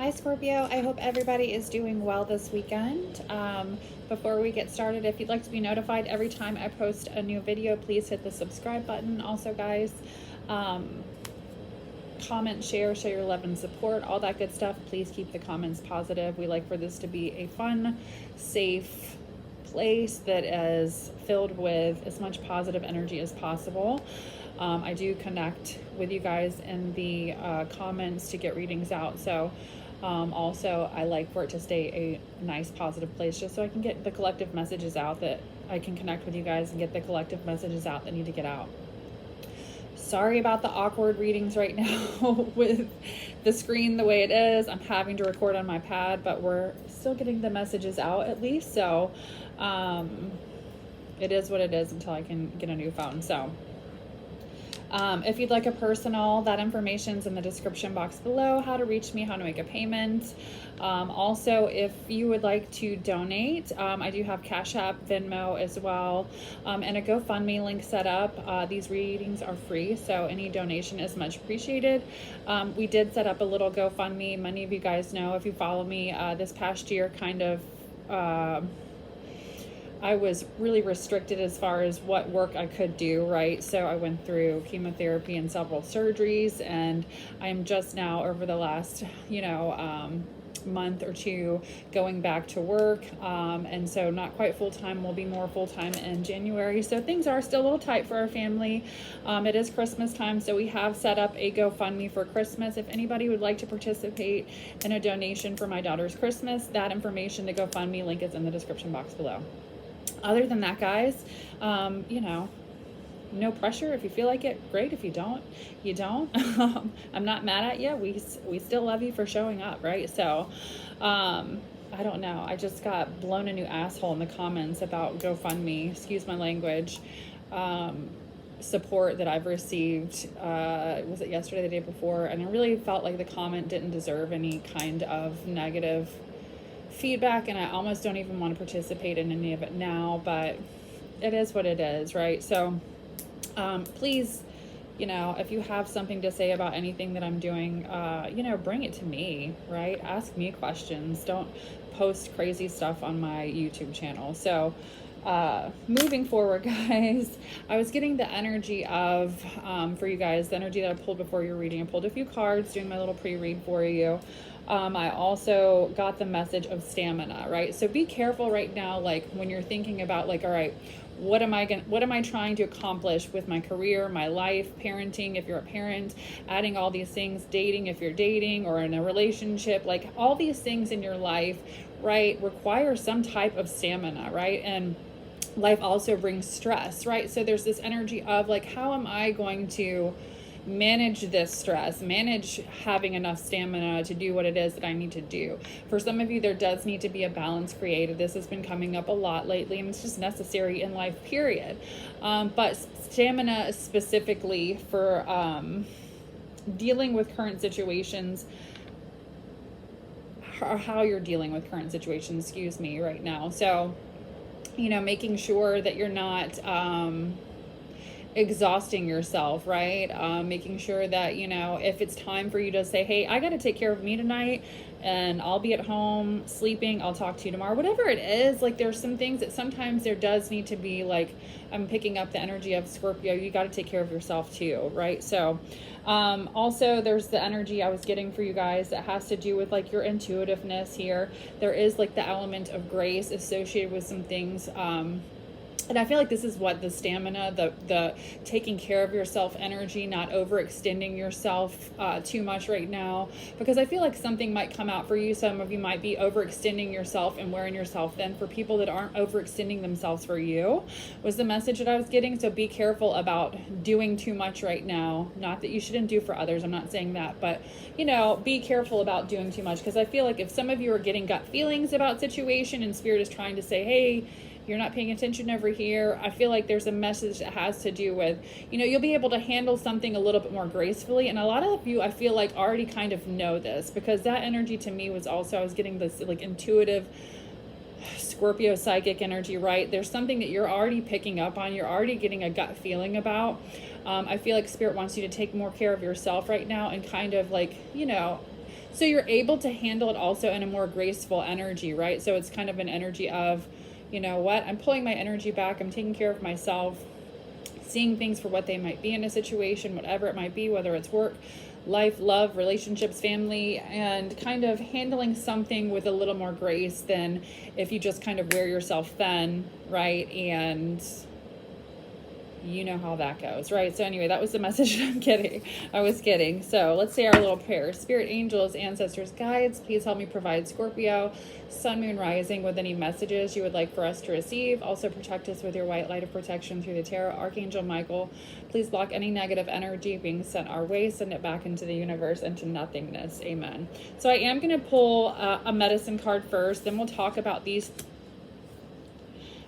Hi Scorpio, I hope everybody is doing well this weekend. Before we get started, if you'd like to be notified every time I post a new video, please hit the subscribe button. Also guys, comment, share, show your love and support, all that good stuff. Please keep the comments positive. We like for this to be a fun, safe place that is filled with as much positive energy as possible. I do connect with you guys in the comments to get readings out. So also, I like for it to stay a nice, positive place just so I can get the collective messages out, that I can connect with you guys and get the collective messages out that need to get out. Sorry about the awkward readings right now with the screen the way it is. I'm having to record on my pad, but we're still getting the messages out at least. So it is what it is until I can get a new phone. So if you'd like a personal, that information's in the description box below, how to reach me, how to make a payment. Also, if you would like to donate, I do have Cash App, Venmo as well, and a GoFundMe link set up. These readings are free, so any donation is much appreciated. We did set up a little GoFundMe. Many of you guys know, if you follow me, this past year kind of I was really restricted as far as what work I could do, right? So I went through chemotherapy and several surgeries, and I'm just now over the last, month or two going back to work. And so not quite full-time, will be more full-time in January. So things are still a little tight for our family. It is Christmas time, so we have set up a GoFundMe for Christmas. If anybody would like to participate in a donation for my daughter's Christmas, that information, the GoFundMe link, is in the description box below. Other than that, guys, no pressure. If you feel like it, great. If you don't, you don't. I'm not mad at you. We still love you for showing up, right? So, I don't know. I just got blown a new asshole in the comments about GoFundMe. Excuse my language. Support that I've received. Was it yesterday, the day before? And I really felt like the comment didn't deserve any kind of negative feedback, and I almost don't even want to participate in any of it now, but it is what it is, right? So please, if you have something to say about anything that I'm doing, bring it to me, right? Ask me questions. Don't post crazy stuff on my YouTube channel. So moving forward, guys, I was getting the energy of, for you guys, the energy that I pulled before your reading. I pulled a few cards doing my little pre-read for you. I also got the message of stamina, right? So be careful right now, like when you're thinking about like, all right, what am I trying to accomplish with my career, my life, parenting, if you're a parent, adding all these things, dating, if you're dating or in a relationship, like all these things in your life, right, require some type of stamina, right? And life also brings stress, right? So there's this energy of like, how am I going to manage this stress, manage having enough stamina to do what it is that I need to do. For some of you, there does need to be a balance created. This has been coming up a lot lately, and it's just necessary in life, period. But stamina specifically for dealing with current situations, or how you're dealing with current situations, excuse me, right now. So, making sure that you're not exhausting yourself, right? Making sure that, if it's time for you to say, hey, I got to take care of me tonight and I'll be at home sleeping, I'll talk to you tomorrow, whatever it is, like there's some things that sometimes there does need to be, like, I'm picking up the energy of Scorpio, you got to take care of yourself too, right? So also there's the energy I was getting for you guys that has to do with like your intuitiveness here. There is like the element of grace associated with some things, and I feel like this is what the stamina, the taking care of yourself energy, not overextending yourself too much right now, because I feel like something might come out for you. Some of you might be overextending yourself and wearing yourself thin. For people that aren't overextending themselves for you was the message that I was getting. So be careful about doing too much right now. Not that you shouldn't do for others. I'm not saying that, but be careful about doing too much, because I feel like if some of you are getting gut feelings about situation and spirit is trying to say, hey, you're not paying attention over here, I feel like there's a message that has to do with, you'll be able to handle something a little bit more gracefully. And a lot of you, I feel like, already kind of know this, because that energy to me was also, I was getting this like intuitive Scorpio psychic energy, right? There's something that you're already picking up on, you're already getting a gut feeling about. I feel like spirit wants you to take more care of yourself right now and kind of like, So you're able to handle it also in a more graceful energy, right? So it's kind of an energy of, you know what, I'm pulling my energy back, I'm taking care of myself, seeing things for what they might be in a situation, whatever it might be, whether it's work, life, love, relationships, family, and kind of handling something with a little more grace than if you just kind of wear yourself thin, right? And you know how that goes, right? So anyway, that was the message I'm getting. I was kidding. So let's say our little prayer. Spirit, angels, ancestors, guides, please help me provide Scorpio, sun, moon, rising with any messages you would like for us to receive. Also protect us with your white light of protection through the tarot. Archangel Michael, please block any negative energy being sent our way. Send it back into the universe, into nothingness. Amen. So I am going to pull a medicine card first. Then we'll talk about these.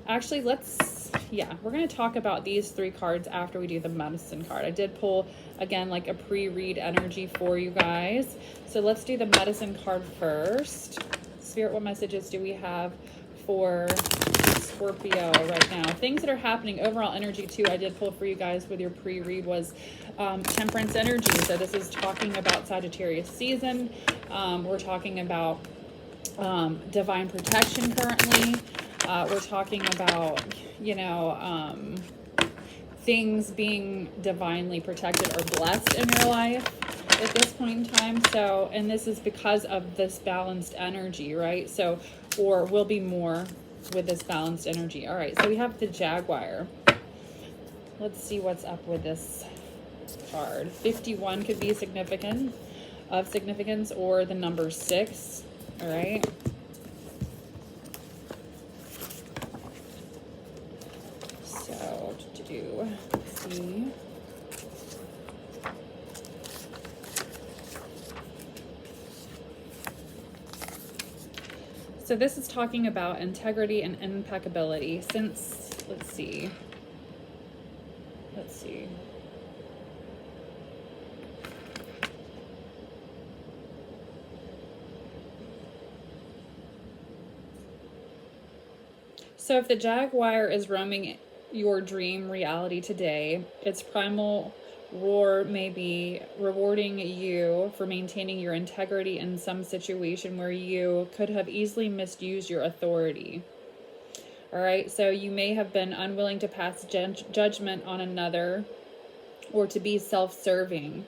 Actually, we're going to talk about these 3 cards after we do the medicine card. I did pull, again, like a pre-read energy for you guys. So let's do the medicine card first. Spirit, what messages do we have for Scorpio right now? Things that are happening, overall energy too, I did pull for you guys with your pre-read was temperance energy. So this is talking about Sagittarius season. We're talking about divine protection currently. We're talking about, you know, things being divinely protected or blessed in your life at this point in time. So, and this is because of this balanced energy, right? So, or will be more with this balanced energy. All right, so we have the Jaguar. Let's see what's up with this card. 51 could be significance, or the number 6. All right. Let's see. So this is talking about integrity and impeccability. Since, let's see. So if the Jaguar is roaming your dream reality today, its primal roar may be rewarding you for maintaining your integrity in some situation where you could have easily misused your authority. All right, so you may have been unwilling to pass judgment on another or to be self-serving,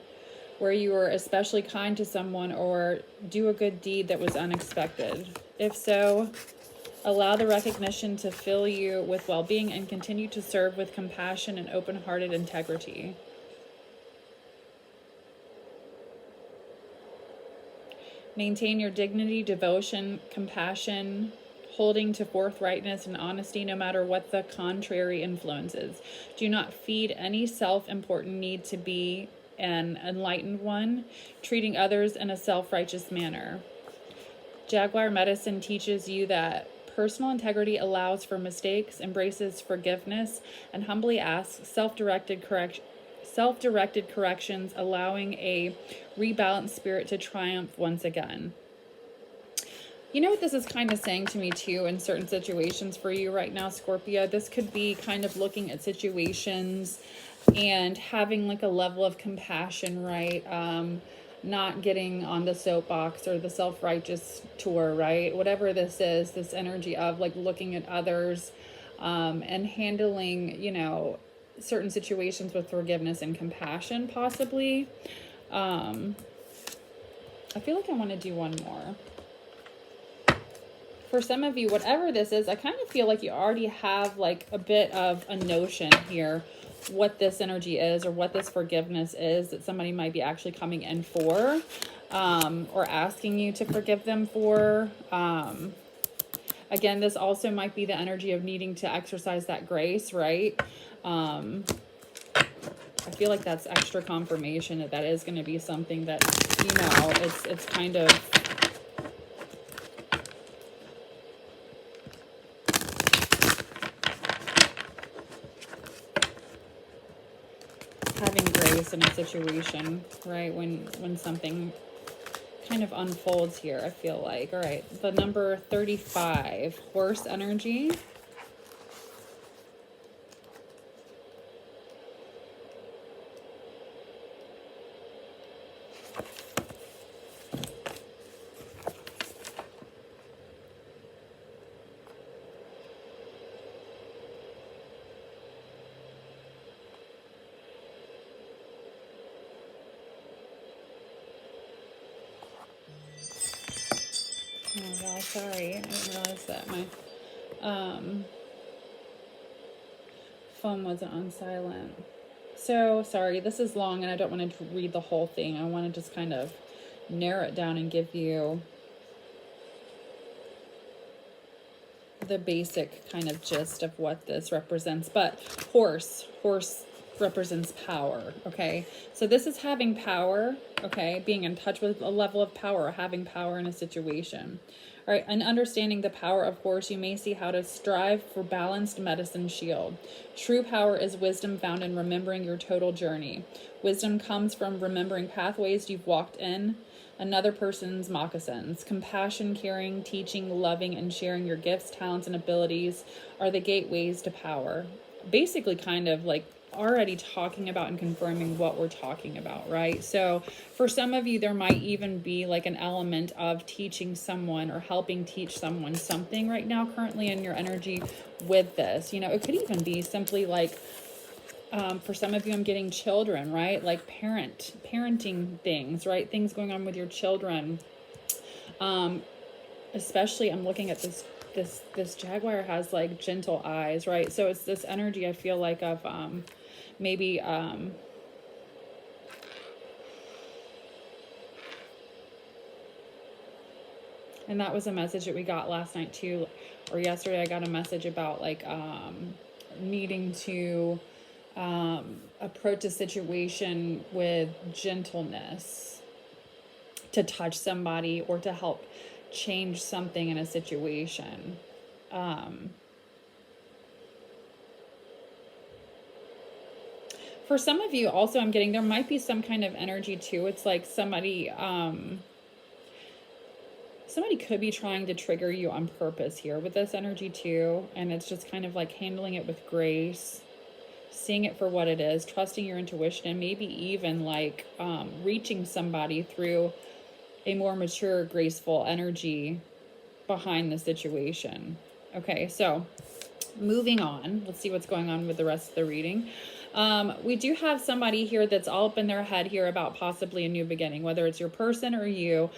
where you were especially kind to someone or do a good deed that was unexpected. If so, allow the recognition to fill you with well-being and continue to serve with compassion and open-hearted integrity. Maintain your dignity, devotion, compassion, holding to forthrightness and honesty no matter what the contrary influences. Do not feed any self-important need to be an enlightened one, treating others in a self-righteous manner. Jaguar medicine teaches you that personal integrity allows for mistakes, embraces forgiveness, and humbly asks self-directed corrections, allowing a rebalanced spirit to triumph once again. You know what this is kind of saying to me too in certain situations for you right now, Scorpio? This could be kind of looking at situations and having like a level of compassion, right? Not getting on the soapbox or the self-righteous tour, right? Whatever this is, this energy of like looking at others and handling, you know, certain situations with forgiveness and compassion, possibly. I feel like I want to do one more. For some of you, whatever this is, I kind of feel like you already have like a bit of a notion here what this energy is or what this forgiveness is that somebody might be actually coming in for or asking you to forgive them for. Again, this also might be the energy of needing to exercise that grace, right? I feel like that's extra confirmation that that is going to be something that, you know, it's kind of having grace in a situation, right? When something kind of unfolds here, I feel like. All right, the number 35, horse energy. Oh, y'all, sorry. I didn't realize that my phone wasn't on silent. So, sorry. This is long, and I don't want to read the whole thing. I want to just kind of narrow it down and give you the basic kind of gist of what this represents. But horse represents power, okay? So this is having power, okay? Being in touch with a level of power, having power in a situation. All right, and understanding the power of horse, you may see how to strive for balanced medicine shield. True power is wisdom found in remembering your total journey. Wisdom comes from remembering pathways you've walked in, another person's moccasins. Compassion, caring, teaching, loving, and sharing your gifts, talents, and abilities are the gateways to power. Basically, kind of like already talking about and confirming what we're talking about, right? So for some of you, there might even be like an element of teaching someone or helping teach someone something right now, currently in your energy with this. You know, it could even be simply like, for some of you, I'm getting children, right? Like parenting things, right? Things going on with your children. Especially I'm looking at this Jaguar has like gentle eyes, right? So it's this energy I feel like of maybe and that was a message that we got last night too, or yesterday. I got a message about like needing to approach a situation with gentleness to touch somebody or to help change something in a situation. For some of you also, I'm getting there might be some kind of energy too. It's like somebody could be trying to trigger you on purpose here with this energy too, and it's just kind of like handling it with grace, seeing it for what it is, trusting your intuition, and maybe even like reaching somebody through a more mature, graceful energy behind the situation. Okay, so moving on, let's see what's going on with the rest of the reading. We do have somebody here that's all up in their head here about possibly a new beginning, whether it's your person or you.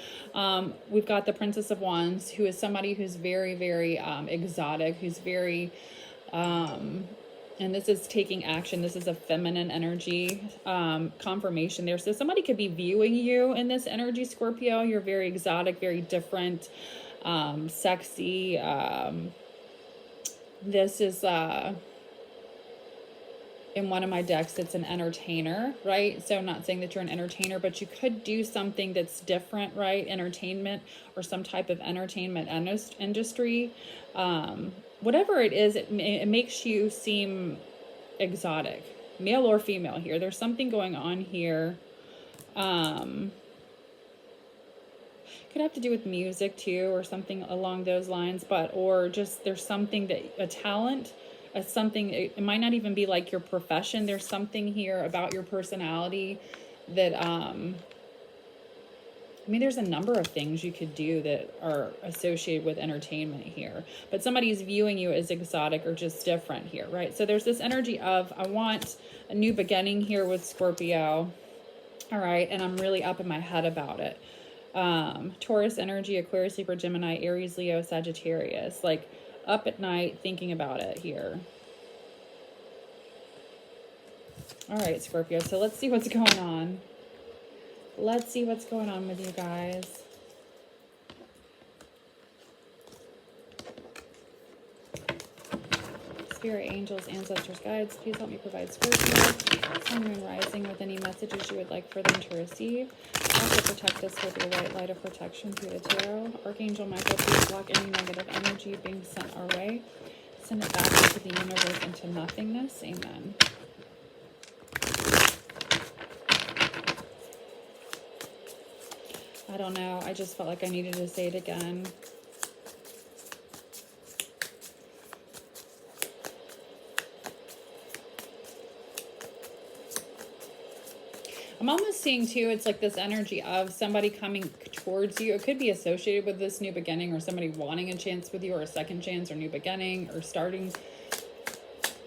We've got the Princess of Wands, who is somebody who's very, very exotic, who's very, and this is taking action. This is a feminine energy, confirmation there. So somebody could be viewing you in this energy, Scorpio. You're very exotic, very different, sexy. This is, in one of my decks, it's an entertainer, right? So I'm not saying that you're an entertainer, but you could do something that's different, right? Entertainment or some type of entertainment industry. Whatever it is, it makes you seem exotic, male or female here. There's something going on here. Could have to do with music too, or something along those lines, or just there's something that a talent, something, it might not even be like your profession. There's something here about your personality that I mean, there's a number of things you could do that are associated with entertainment here, but somebody's viewing you as exotic or just different here, right? So there's this energy of, I want a new beginning here with Scorpio. All right, and I'm really up in my head about it. Taurus energy, Aquarius, Libra, Gemini, Aries, Leo, Sagittarius, like up at night thinking about it here. All right, Scorpio, so let's see what's going on. Let's see what's going on with you guys. Spirit, angels, ancestors, guides, please help me provide Scorpio, Sun, Moon, Rising with any messages you would like for them to receive. Also protect us with your white light of protection through the tarot. Archangel Michael, please block any negative energy being sent our way. Send it back into the universe, into nothingness. Amen. I don't know. I just felt like I needed to say it again. I'm almost seeing too, it's like this energy of somebody coming towards you. It could be associated with this new beginning, or somebody wanting a chance with you, or a second chance, or new beginning, or starting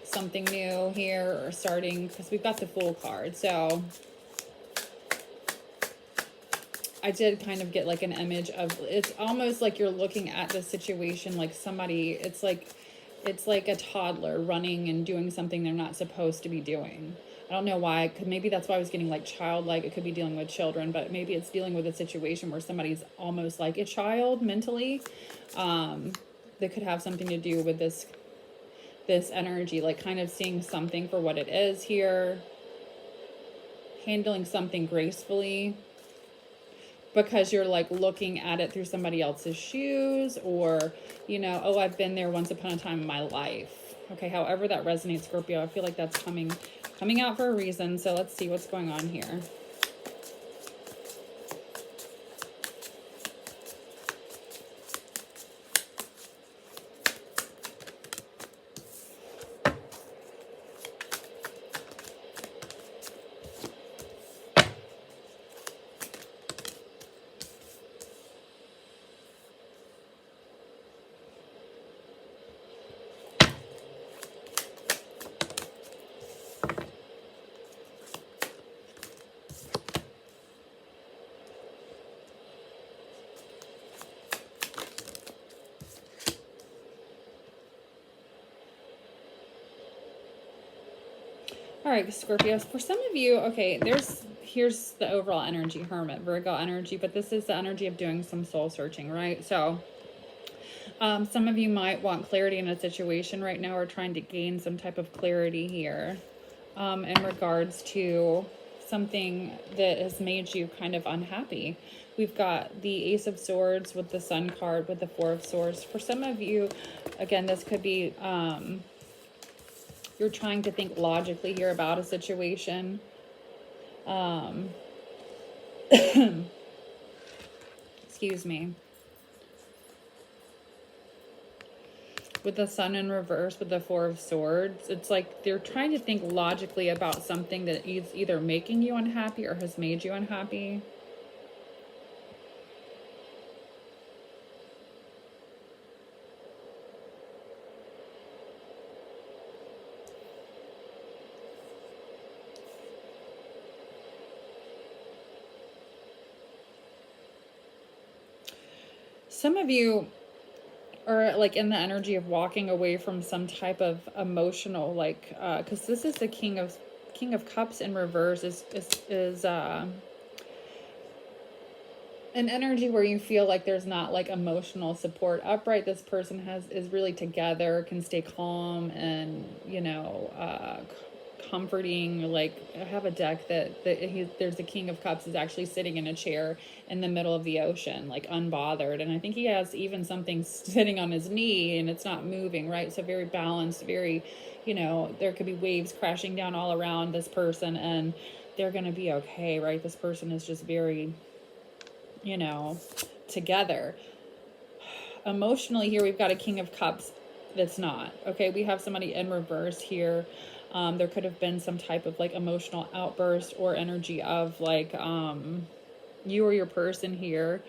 something new here, or starting, because we've got the Fool card. So I did kind of get like an image of, it's almost like you're looking at the situation like somebody, it's like a toddler running and doing something they're not supposed to be doing. I don't know why. Maybe that's why I was getting like childlike. It could be dealing with children, but maybe it's dealing with a situation where somebody's almost like a child mentally. That could have something to do with this energy, like kind of seeing something for what it is here, handling something gracefully, because you're like looking at it through somebody else's shoes, or, you know, oh, I've been there once upon a time in my life. Okay, however that resonates, Scorpio, I feel like that's coming out for a reason. So let's see what's going on here. All right, Scorpios, for some of you, okay, here's the overall energy, Hermit, Virgo energy, but this is the energy of doing some soul searching, right? So some of you might want clarity in a situation right now, or trying to gain some type of clarity here in regards to something that has made you kind of unhappy. We've got the Ace of Swords with the Sun card with the Four of Swords. For some of you, again, this could be you're trying to think logically here about a situation. Excuse me. With the Sun in reverse, with the Four of Swords, it's like they're trying to think logically about something that is either making you unhappy or has made you unhappy. Some of you are like in the energy of walking away from some type of emotional, like, because this is the King of Cups in reverse is an energy where you feel like there's not like emotional support. Upright, this person is really together, can stay calm and, you know, comforting. Like, I have a deck that there's the King of Cups is actually sitting in a chair in the middle of the ocean, like unbothered, and I think he has even something sitting on his knee and it's not moving, right? So very balanced, very, you know, there could be waves crashing down all around this person and they're gonna be okay, right? This person is just very, you know, together. Emotionally here, we've got a King of Cups that's not. Okay, we have somebody in reverse here. There could have been some type of like emotional outburst or energy of like you or your person here,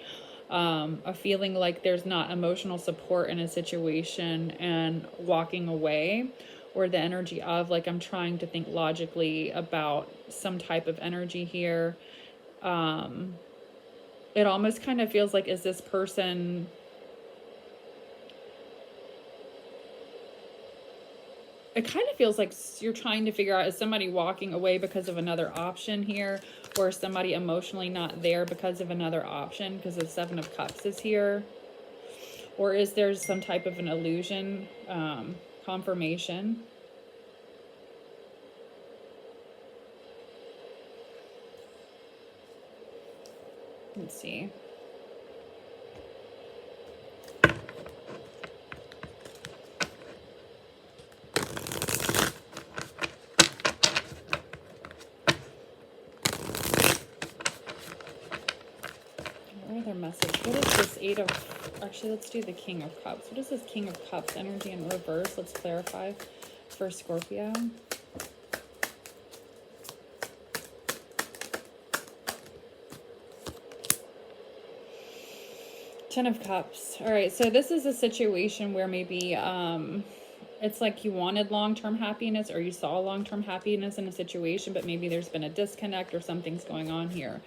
a feeling like there's not emotional support in a situation and walking away, or the energy of like I'm trying to think logically about some type of energy here. It almost kind of feels like, is this person, it kind of feels like you're trying to figure out, is somebody walking away because of another option here, or is somebody emotionally not there because of another option, because the Seven of Cups is here, or is there some type of an illusion, confirmation? Let's see. What other message? What is this Eight of... Actually, let's do the King of Cups. What is this King of Cups energy in reverse? Let's clarify for Scorpio. Ten of Cups. All right, so this is a situation where maybe it's like you wanted long-term happiness, or you saw long-term happiness in a situation, but maybe there's been a disconnect or something's going on here.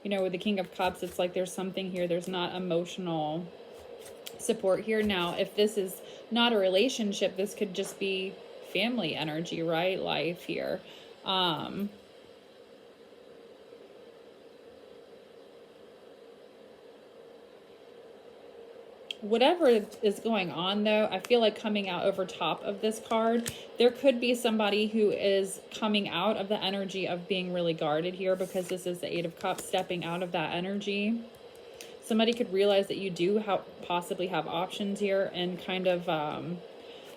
you know, with the King of Cups, it's like there's something here. There's not emotional support here. Now, if this is not a relationship, this could just be family energy, right? Life here. Whatever is going on, though, I feel like coming out over top of this card, there could be somebody who is coming out of the energy of being really guarded here, because this is the Eight of Cups, stepping out of that energy. Somebody could realize that you do possibly have options here, and kind of,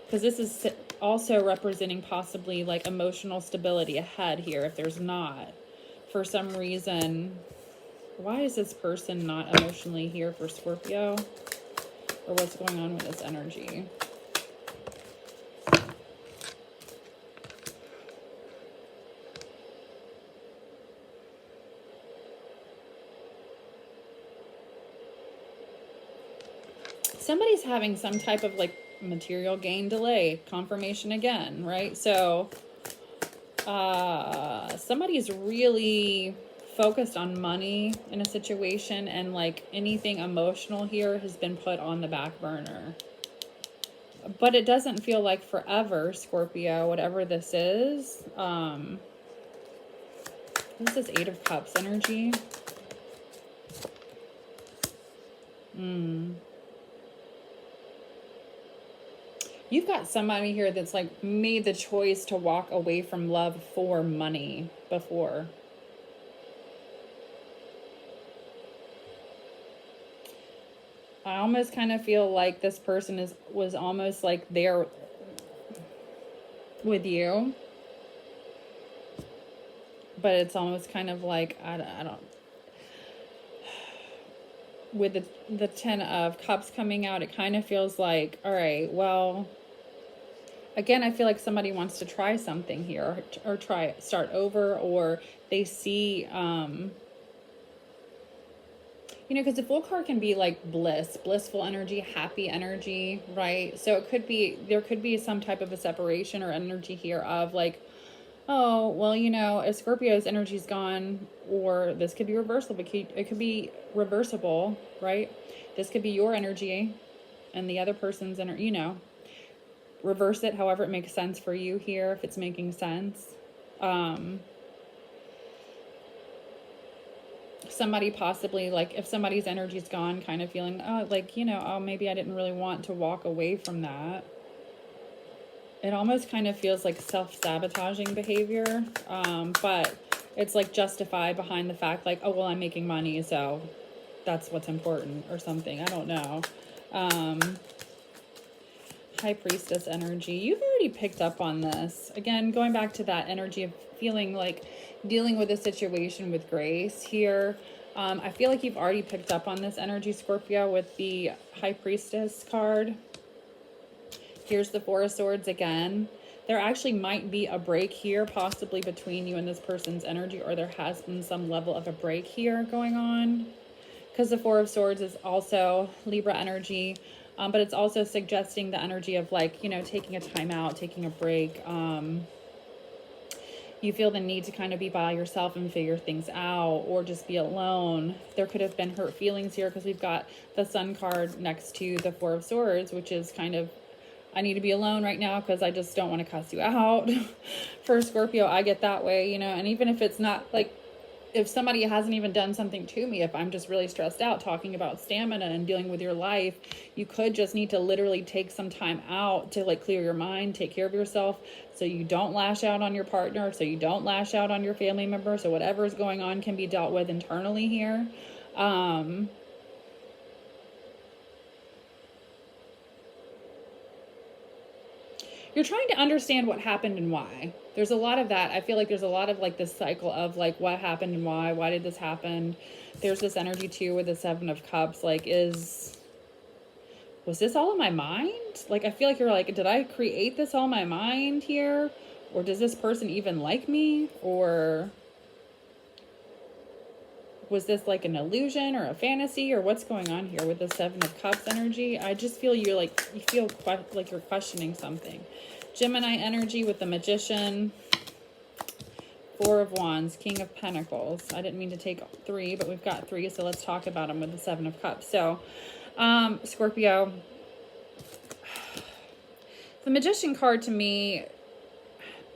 because this is also representing possibly like emotional stability ahead here. If there's not, for some reason, why is this person not emotionally here for Scorpio? Or what's going on with this energy? Somebody's having some type of like material gain delay, confirmation again, right? So somebody's really focused on money in a situation, and like anything emotional here has been put on the back burner. But it doesn't feel like forever, Scorpio, whatever this is. What is this Eight of Cups energy? You've got somebody here that's like made the choice to walk away from love for money before. I almost kind of feel like this person was almost like there with you, but it's almost kind of like, I don't, with the Ten of Cups coming out, it kind of feels like, all right, well, again, I feel like somebody wants to try something here, or start over, or they see, you know, because the Fool card can be like blissful energy, happy energy, right? So it could be, there could be some type of a separation or energy here of like, oh, well, you know, if Scorpio's energy's gone, or this could be reversible, it could be reversible, right? This could be your energy and the other person's energy, you know, reverse it however it makes sense for you here, if it's making sense. Somebody possibly, like, if somebody's energy's gone, kind of feeling, oh, like, you know, oh, maybe I didn't really want to walk away from that. It almost kind of feels like self-sabotaging behavior, but it's like justified behind the fact like, oh, well, I'm making money, so that's what's important or something. I don't know. High Priestess energy. You've already picked up on this. Again, going back to that energy of feeling like dealing with a situation with grace here. I feel like you've already picked up on this energy, Scorpio, with the High Priestess card. Here's the Four of Swords again. There actually might be a break here, possibly between you and this person's energy, or there has been some level of a break here going on. Because the Four of Swords is also Libra energy, but it's also suggesting the energy of like, you know, taking a time out, taking a break. You feel the need to kind of be by yourself and figure things out, or just be alone. There could have been hurt feelings here, because we've got the Sun card next to the Four of Swords, which is kind of, I need to be alone right now because I just don't want to cuss you out. For Scorpio, I get that way, you know, and even if it's not like, if somebody hasn't even done something to me, if I'm just really stressed out, talking about stamina and dealing with your life, you could just need to literally take some time out to like clear your mind, take care of yourself, so you don't lash out on your partner, so you don't lash out on your family member, so whatever is going on can be dealt with internally here. You're trying to understand what happened and why. There's a lot of that. I feel like there's a lot of like this cycle of like what happened and why did this happen? There's this energy too with the Seven of Cups. Like, was this all in my mind? Like, I feel like you're like, did I create this all in my mind here? Or does this person even like me? Or was this like an illusion or a fantasy, or what's going on here with the Seven of Cups energy? I just feel you're like, you feel like you're questioning something. Gemini energy with the Magician. Four of Wands, King of Pentacles. I didn't mean to take 3, but we've got 3, so let's talk about them with the Seven of Cups. So, Scorpio, the Magician card to me,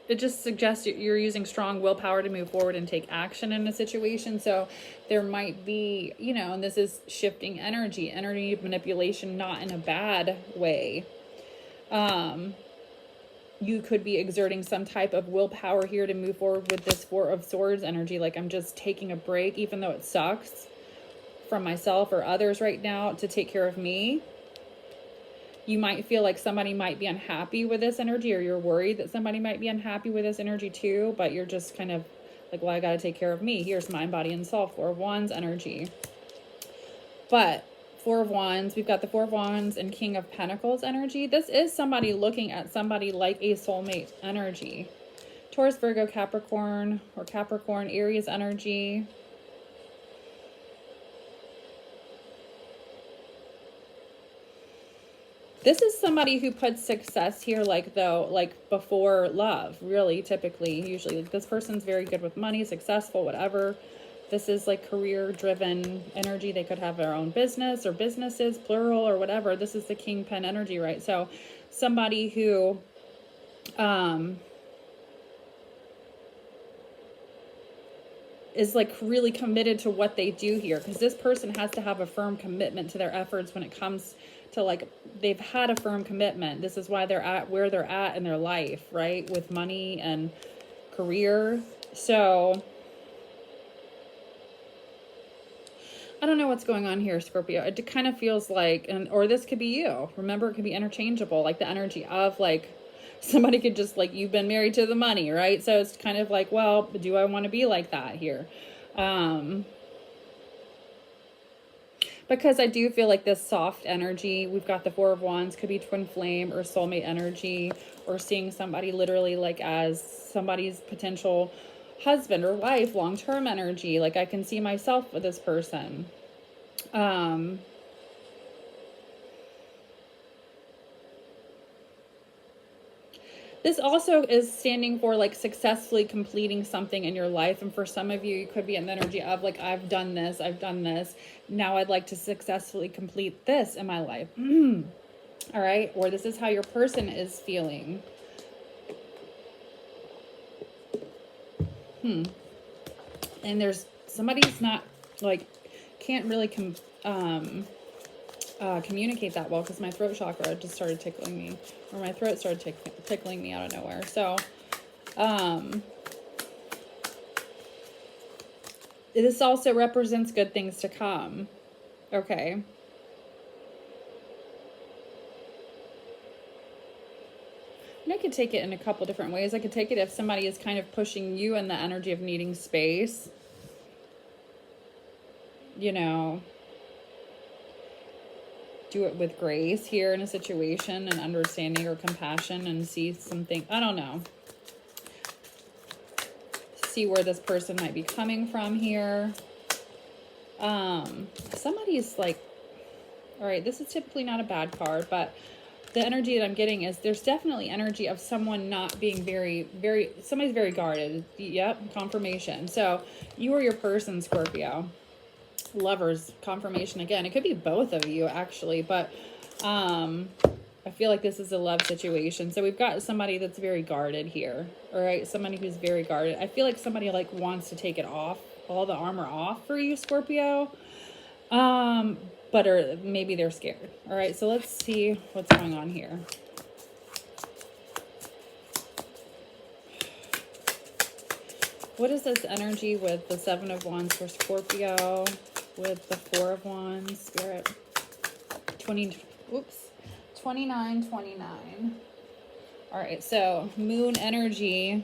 it just suggests you're using strong willpower to move forward and take action in a situation. So there might be, you know, and this is shifting energy manipulation, not in a bad way. You could be exerting some type of willpower here to move forward with this Four of Swords energy. Like, I'm just taking a break, even though it sucks, from myself or others right now to take care of me. You might feel like somebody might be unhappy with this energy, or you're worried that somebody might be unhappy with this energy too, but you're just kind of like, well, I got to take care of me. Here's mind, body, and soul. Four of Wands energy. But Four of Wands, we've got the Four of Wands and King of Pentacles energy. This is somebody looking at somebody like a soulmate energy. Taurus, Virgo, Capricorn, or Capricorn, Aries energy. This is somebody who puts success here, like, though, like before love, really, typically, usually. Like, this person's very good with money, successful, whatever. This is like career-driven energy. They could have their own business or businesses, plural, or whatever. This is the Kingpin energy, right? So somebody who is like really committed to what they do here, because this person has to have a firm commitment to their efforts when it comes to, like, they've had a firm commitment. This is why they're at where they're at in their life, right? With money and career. So I don't know what's going on here, Scorpio. It kind of feels like, or this could be you. Remember, it could be interchangeable, like the energy of, like, somebody could just, like, you've been married to the money, right? So it's kind of like, well, do I want to be like that here? Because I do feel like this soft energy, we've got the Four of Wands, could be twin flame or soulmate energy, or seeing somebody literally like as somebody's potential husband or wife, long-term energy. Like, I can see myself with this person. This also is standing for, like, successfully completing something in your life. And for some of you, you could be an energy of, like, I've done this. Now I'd like to successfully complete this in my life. All right. Or this is how your person is feeling. And there's somebody's not, like, can't really communicate that well, because my throat chakra just started tickling me, or my throat started tickling me out of nowhere. So this also represents good things to come. Okay. And I could take it in a couple different ways. I could take it if somebody is kind of pushing you in the energy of needing space, you know, do it with grace here in a situation and understanding or compassion, and see something, I don't know, see where this person might be coming from here. Somebody's like, all right, this is typically not a bad card, but the energy that I'm getting is there's definitely energy of someone not being somebody's very guarded. Yep, confirmation. So you or your person, Scorpio. Lovers, confirmation again. It could be both of you, actually, but I feel like this is a love situation. So we've got somebody that's very guarded here. All right, somebody who's very guarded. I feel like somebody, like, wants to take it off, all the armor off for you, Scorpio. Or maybe they're scared. All right, so let's see what's going on here. What is this energy with the Seven of Wands for Scorpio, with the Four of Wands, Spirit? 29. All right, so moon energy.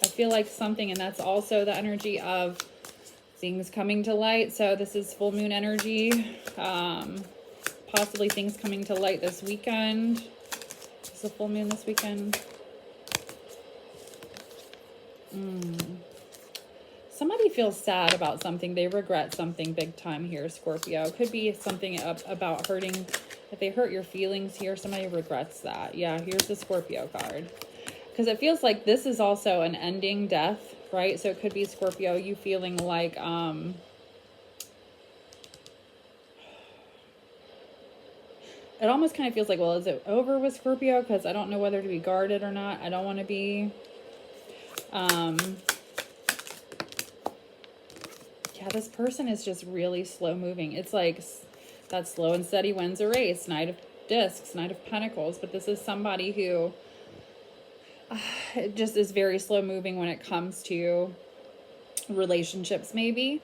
I feel like something, and that's also the energy of things coming to light. So this is full moon energy. Possibly things coming to light this weekend. Is the full moon this weekend? Somebody feels sad about something. They regret something big time here, Scorpio. It could be something about hurting. If they hurt your feelings here, somebody regrets that. Yeah, here's the Scorpio card. Because it feels like this is also an ending, death, right? So it could be, Scorpio, you feeling like, it almost kind of feels like, well, is it over with Scorpio? Because I don't know whether to be guarded or not. I don't want to be. Yeah, this person is just really slow moving. It's like that slow and steady wins a race. Knight of Discs, Knight of Pentacles. But this is somebody who just is very slow moving when it comes to relationships, maybe.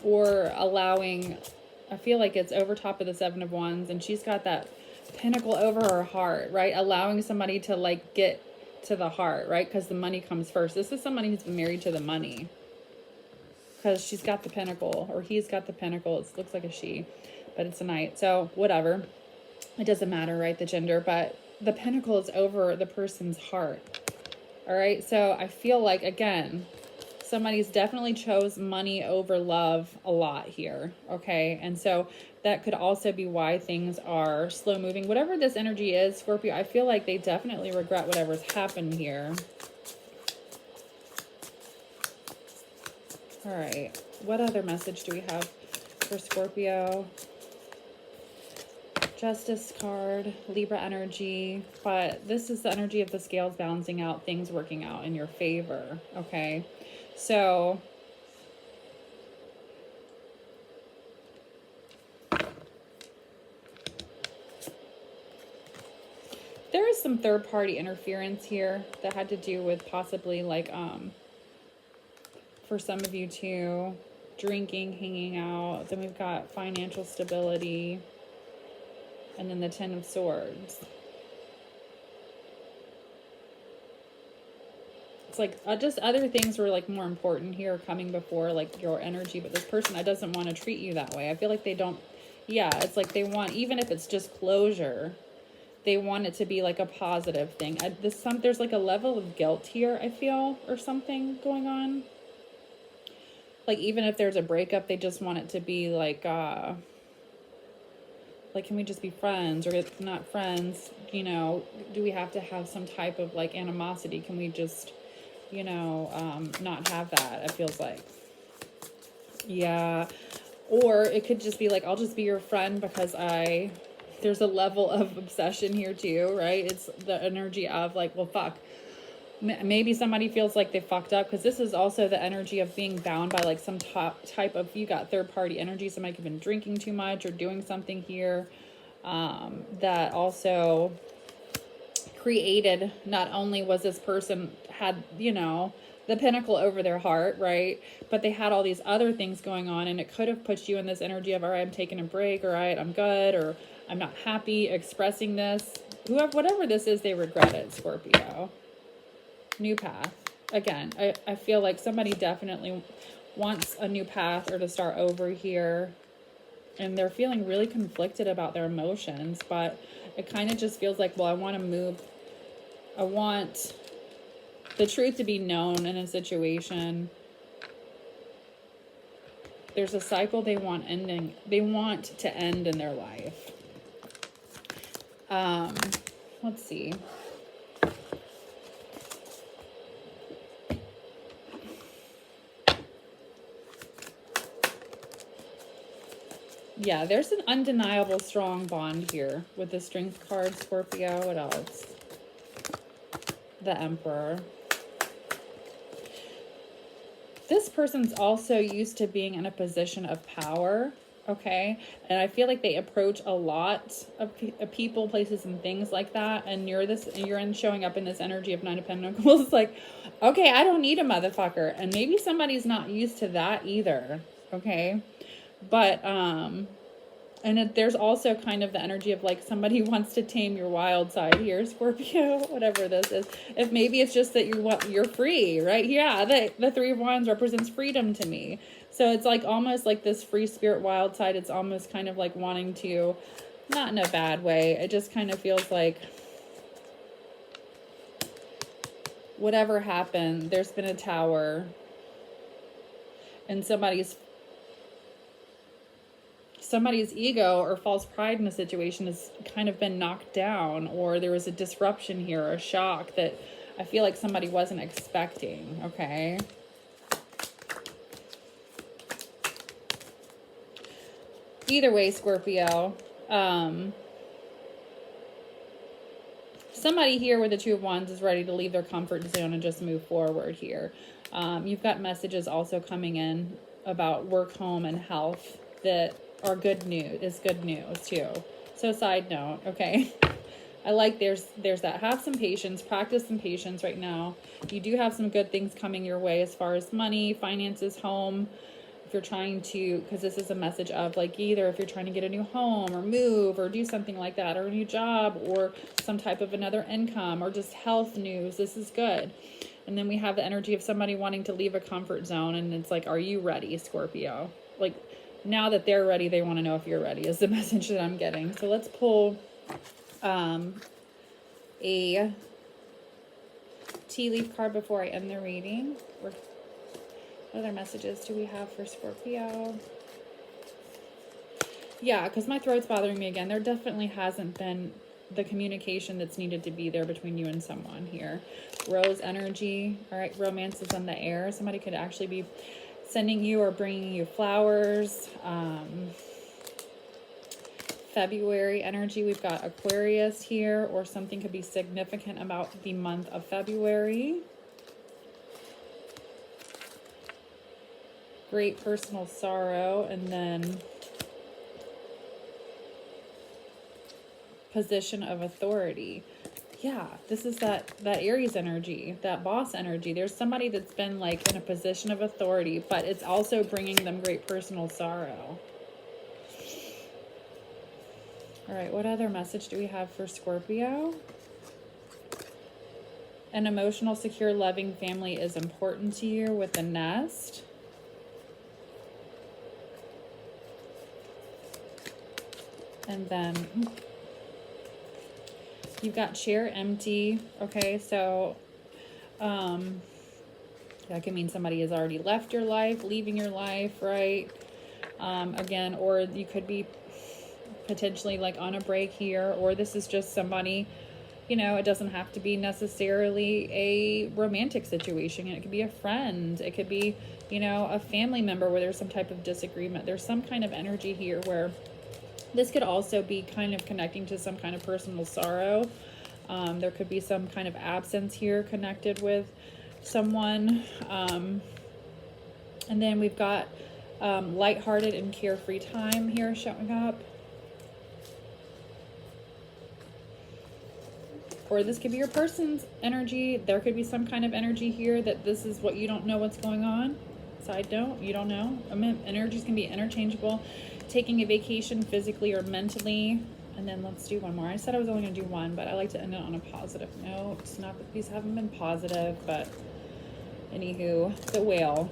Or allowing, I feel like it's over top of the Seven of Wands, and she's got that pinnacle over her heart, right? Allowing somebody to like get to the heart, right? Because the money comes first. This is somebody who's been married to the money, because she's got the pinnacle, or he's got the pinnacle. It looks like a she, but it's a knight. So whatever, it doesn't matter, right? The gender, but the pinnacle is over the person's heart. All right. So I feel like, again, somebody's definitely chose money over love a lot here. Okay. And so that could also be why things are slow moving. Whatever this energy is, Scorpio, I feel like they definitely regret whatever's happened here. All right. What other message do we have for Scorpio? Justice card, Libra energy, but this is the energy of the scales balancing out, things working out in your favor. Okay. So there is some third-party interference here that had to do with possibly like, for some of you too, drinking, hanging out. Then we've got financial stability, and then the Ten of Swords. It's like just other things were like more important here coming before like your energy, but this person doesn't want to treat you that way. I feel like they don't, yeah, it's like they want, even if it's just closure, they want it to be like a positive thing. There's like a level of guilt here, I feel, or something going on. Like even if there's a breakup, they just want it to be like, can we just be friends? Or if not friends, you know, do we have to have some type of like animosity? Can we just, you know, not have that? It feels like, yeah. Or it could just be like, I'll just be your friend because there's a level of obsession here too, right? It's the energy of like, well, fuck. Maybe somebody feels like they fucked up, because this is also the energy of being bound by like some type of, you got third party energy. Somebody could have been drinking too much or doing something here that also created, not only was this person had, you know, the pinnacle over their heart, right? But they had all these other things going on, and it could have put you in this energy of, all right, I'm taking a break, all right, I'm good, or I'm not happy expressing this. Whatever this is, they regret it, Scorpio. New path. Again, I feel like somebody definitely wants a new path or to start over here, and they're feeling really conflicted about their emotions, but it kind of just feels like, well, I want to move. I want the truth to be known in a situation. There's a cycle they want ending. They want to end in their life. Let's see. Yeah, there's an undeniable strong bond here with the Strength card, Scorpio. What else? The Emperor. This person's also used to being in a position of power, okay? And I feel like they approach a lot of people, places, and things like that. And you're showing up in this energy of Nine of Pentacles. Like, okay, I don't need a motherfucker. And maybe somebody's not used to that either, okay? But, there's also kind of the energy of like somebody wants to tame your wild side here, Scorpio, whatever this is. If maybe it's just that you're free, right? Yeah, the Three of Wands represents freedom to me. So it's like almost like this free spirit wild side. It's almost kind of like wanting to, not in a bad way. It just kind of feels like whatever happened, there's been a tower and somebody's ego or false pride in a situation has kind of been knocked down, or there was a disruption here, a shock that I feel like somebody wasn't expecting, okay? Either way, Scorpio, somebody here with the Two of Wands is ready to leave their comfort zone and just move forward here. You've got messages also coming in about work, home, and health that are good news, too. So side note, okay? I like there's that. Have some patience, practice some patience right now. You do have some good things coming your way as far as money, finances, home. If you're trying to, because this is a message of like either if you're trying to get a new home or move or do something like that, or a new job or some type of another income or just health news, this is good. And then we have the energy of somebody wanting to leave a comfort zone, and it's like, are you ready, Scorpio? Like, now that they're ready, they want to know if you're ready is the message that I'm getting. So let's pull a tea leaf card before I end the reading. What other messages do we have for Scorpio? Yeah, because my throat's bothering me again. There definitely hasn't been the communication that's needed to be there between you and someone here. Rose energy. All right, romance is in the air. Somebody could actually be sending you or bringing you flowers. February energy, we've got Aquarius here, or something could be significant about the month of February. Great personal sorrow, and then position of authority. Yeah, this is that Aries energy, that boss energy. There's somebody that's been like in a position of authority, but it's also bringing them great personal sorrow. All right, what other message do we have for Scorpio? An emotional, secure, loving family is important to you with the nest. And then you've got chair empty. Okay, so that can mean somebody has already left your life, leaving your life, right? Again, or you could be potentially like on a break here, or this is just somebody, you know, it doesn't have to be necessarily a romantic situation. It could be a friend. It could be, you know, a family member where there's some type of disagreement. There's some kind of energy here where this could also be kind of connecting to some kind of personal sorrow. There could be some kind of absence here connected with someone. And then we've got lighthearted and carefree time here showing up. Or this could be your person's energy. There could be some kind of energy here that this is what you don't know what's going on. Side note, you don't know. Energies can be interchangeable. Taking a vacation physically or mentally. And then let's do one more. I said I was only going to do one, but I like to end it on a positive note. It's not that these haven't been positive, but anywho, the whale.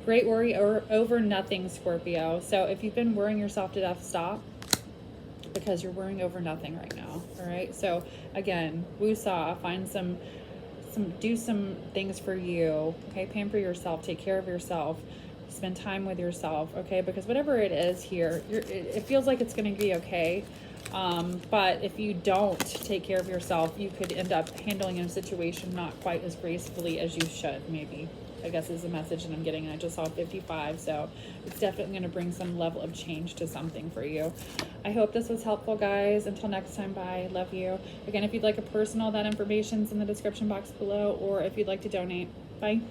Great worry over nothing, Scorpio. So if you've been worrying yourself to death, stop. Because you're worrying over nothing right now. All right. So again, woosah, find do some things for you. Okay. Pamper yourself. Take care of yourself. Spend time with yourself. Okay. Because whatever it is here, it feels like it's going to be okay. But if you don't take care of yourself, you could end up handling a situation not quite as gracefully as you should, maybe. I guess is the message that I'm getting. I just saw 55, so it's definitely going to bring some level of change to something for you. I hope this was helpful, guys. Until next time, bye. Love you. Again, if you'd like a personal, that information's in the description box below, or if you'd like to donate. Bye.